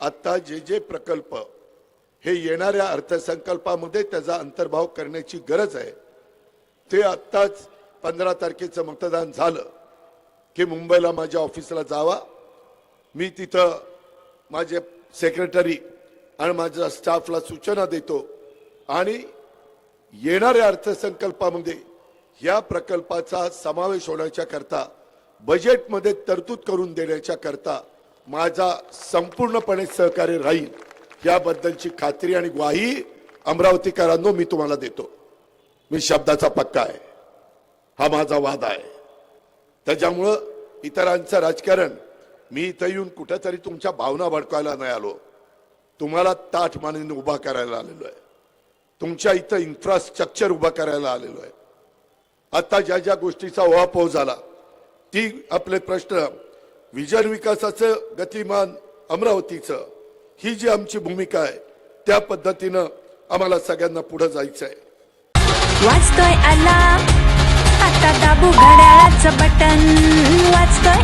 आता जे जे प्रकल्प हे येणाऱ्या अर्थसंकल्पामध्ये त्याचा अंतर्भाव करण्याची गरज आहे ते आत्ताच 15 तारखेचं मतदान झालं की मुंबईला माझ्या ऑफिसला जावा, मी तिथं माझे सेक्रेटरी आणि माझ्या स्टाफला सूचना देतो आणि येणाऱ्या अर्थसंकल्पामध्ये या प्रकल्पाचा समावेश होण्याच्या करता बजेटमध्ये तरतूद करून देण्याच्या करता माझा संपूर्णपणे सहकार्य राहील याबद्दलची खात्री आणि ग्वाही अमरावतीकरांनो मी तुम्हाला देतो। मी शब्दाचा पक्का आहे, हा माझा वाद आहे। त्याच्यामुळे इतरांचं राजकारण मी इथं येऊन कुठेतरी तुमच्या भावना भडकायला नाही आलो, तुम्हाला ताठ मानेने उभा करायला आलेलो आहे, तुमच्या इथं इन्फ्रास्ट्रक्चर उभा करायला आलेलो आहे। आता ज्या ज्या गोष्टीचा उहापोह झाला ती आपले प्रश्न विजन विकासाचं गतिमान अमरावतीचं ही जी आमची भूमिका आहे त्या पद्धतीनं आम्हाला सगळ्यांना पुढे जायचं आहे। वाजतोय अलार्म, आता दाबू घड्याळाचं बटन, वाजतोय